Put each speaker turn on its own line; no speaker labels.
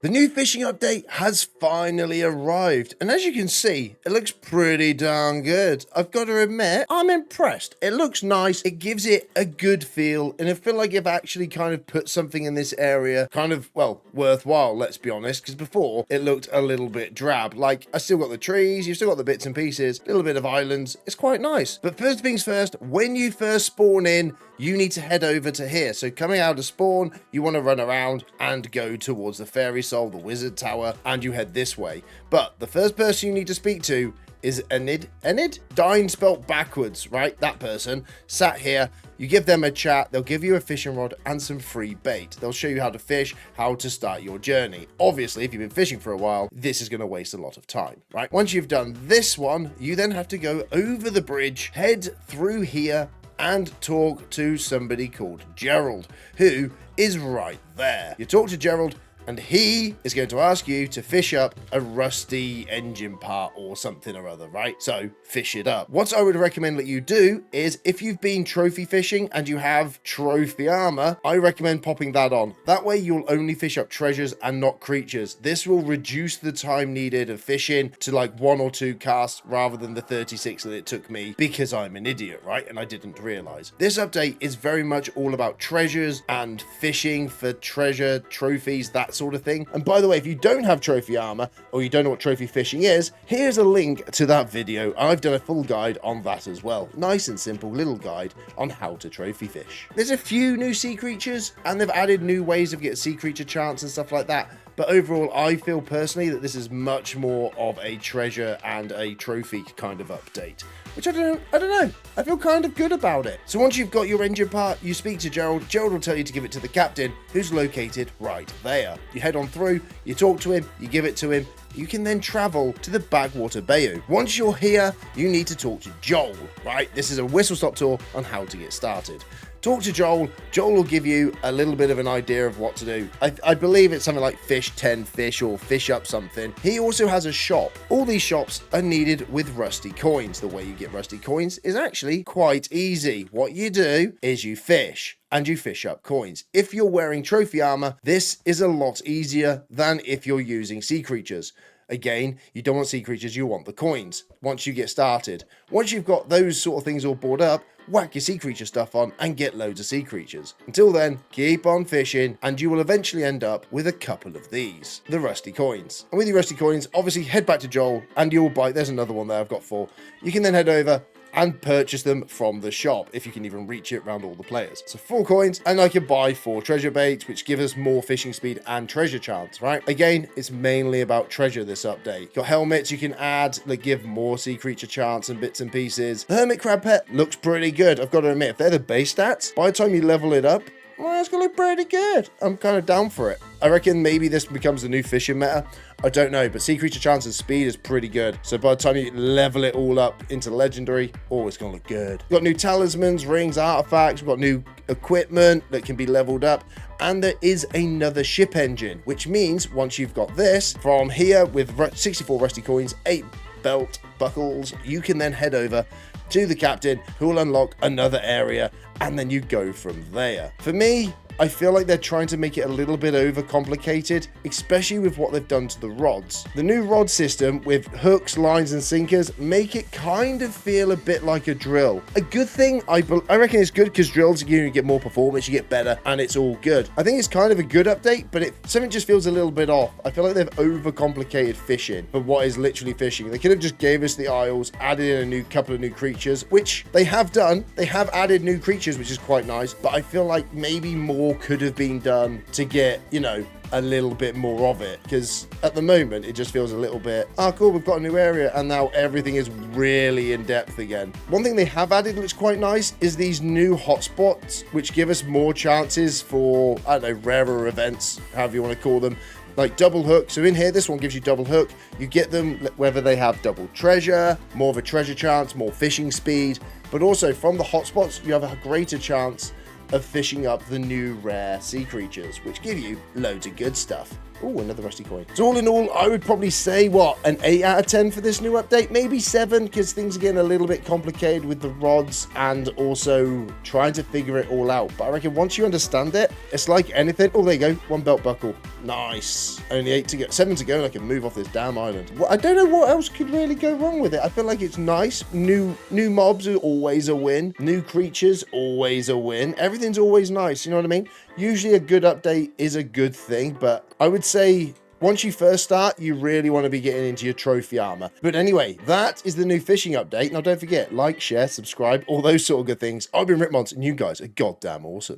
The new fishing update has finally arrived, and as you can see, it looks pretty darn good. I've got to admit, I'm impressed. It looks nice, it gives it a good feel, and I feel like I've actually kind of put something in this area kind of, well, worthwhile, let's be honest, because before it looked a little bit drab. Like, I still got the trees, you've still got the bits and pieces, a little bit of islands, it's quite nice. But first things first, when you first spawn in, you need to head over to here. So coming out of spawn, you want to run around and go towards the fairy soul, the wizard tower, and you head this way. But the first person you need to speak to is Enid? Dine spelt backwards, right? That person sat here. You give them a chat, they'll give you a fishing rod and some free bait. They'll show you how to fish, how to start your journey. Obviously, if you've been fishing for a while, this is going to waste a lot of time, right? Once you've done this one, you then have to go over the bridge, head through here, and talk to somebody called Gerald, who is right there. You talk to Gerald, and he is going to ask you to fish up a rusty engine part or something or other, right? So fish it up. What I would recommend that you do is, if you've been trophy fishing and you have trophy armor, I recommend popping that on. That way you'll only fish up treasures and not creatures. This will reduce the time needed of fishing to like 1 or 2 casts rather than the 36 that it took me, because I'm an idiot, right? And I didn't realize. This update is very much all about treasures and fishing for treasure, trophies, that sort of thing. And by the way, if you don't have trophy armor or you don't know what trophy fishing is, here's a link to that video. I've done a full guide on that as well. Nice and simple little guide on how to trophy fish. There's a few new sea creatures and they've added new ways of getting sea creature chants and stuff like that. But overall, I feel personally that this is much more of a treasure and a trophy kind of update, which I don't know. I feel kind of good about it. So once you've got your engine part, you speak to Gerald. Gerald will tell you to give it to the captain, who's located right there. You head on through, you talk to him, you give it to him. You can then travel to the Backwater Bayou. Once you're here, you need to talk to Joel, right? This is a whistle-stop tour on how to get started. Talk to Joel. Joel will give you a little bit of an idea of what to do. I believe it's something like fish 10 fish or fish up something. He also has a shop. All these shops are needed with rusty coins. The way you get rusty coins is actually quite easy. What you do is you fish and you fish up coins. If you're wearing trophy armor, this is a lot easier than if you're using sea creatures. Again, you don't want sea creatures, you want the coins once you get started. Once you've got those sort of things all bought up, whack your sea creature stuff on and get loads of sea creatures. Until then, keep on fishing and you will eventually end up with a couple of these, the rusty coins. And with your rusty coins, obviously head back to Joel and you'll buy, there's another one there, I've got 4. You can then head over and purchase them from the shop, if you can even reach it around all the players. So 4 coins, and I can buy 4 treasure baits, which give us more fishing speed and treasure chance, right? Again, it's mainly about treasure this update. Got helmets you can add that give more sea creature chance and bits and pieces. The hermit crab pet looks pretty good. I've got to admit, if they're the base stats, by the time you level it up, well, it's gonna look pretty good. I'm kind of down for it. I reckon maybe this becomes the new fishing meta. I don't know, but sea creature chance and speed is pretty good. So by the time you level it all up into legendary, oh, it's gonna look good. We've got new talismans, rings, artifacts. We've got new equipment that can be leveled up. And there is another ship engine, which means once you've got this, from here with 64 rusty coins, 8 belt buckles, you can then head over to the captain, who will unlock another area, and then you go from there. For me, I feel like they're trying to make it a little bit overcomplicated, especially with what they've done to the rods. The new rod system with hooks, lines, and sinkers make it kind of feel a bit like a drill. A good thing, I reckon it's good because drills, you get more performance, you get better, and it's all good. I think it's kind of a good update, but something just feels a little bit off. I feel like they've overcomplicated fishing for what is literally fishing. They could have just gave us the isles, added in a couple of new creatures, which they have done. They have added new creatures, which is quite nice, but I feel like maybe more could have been done to get, you know, a little bit more of it, because at the moment it just feels a little bit, oh cool, we've got a new area and now everything is really in depth again. One thing they have added which is quite nice is these new hotspots, which give us more chances for, I don't know, rarer events, however you want to call them, like double hook. So in here, this one gives you double hook. You get them whether they have double treasure, more of a treasure chance, more fishing speed, but also from the hotspots you have a greater chance of fishing up the new rare sea creatures, which give you loads of good stuff. Oh, another rusty coin. So all in all, I would probably say, what, an 8 out of 10 for this new update? Maybe 7, because things are getting a little bit complicated with the rods and also trying to figure it all out. But I reckon once you understand it, it's like anything. Oh, there you go. 1 belt buckle. Nice. Only 8 to go. 7 to go, and I can move off this damn island. Well, I don't know what else could really go wrong with it. I feel like it's nice. New mobs are always a win. New creatures, always a win. Everything's always nice, you know what I mean? Usually a good update is a good thing, but I would say once you first start, you really want to be getting into your trophy armor. But anyway, that is the new fishing update. Now, don't forget, like, share, subscribe, all those sort of good things. I've been Ripmons, and you guys are goddamn awesome.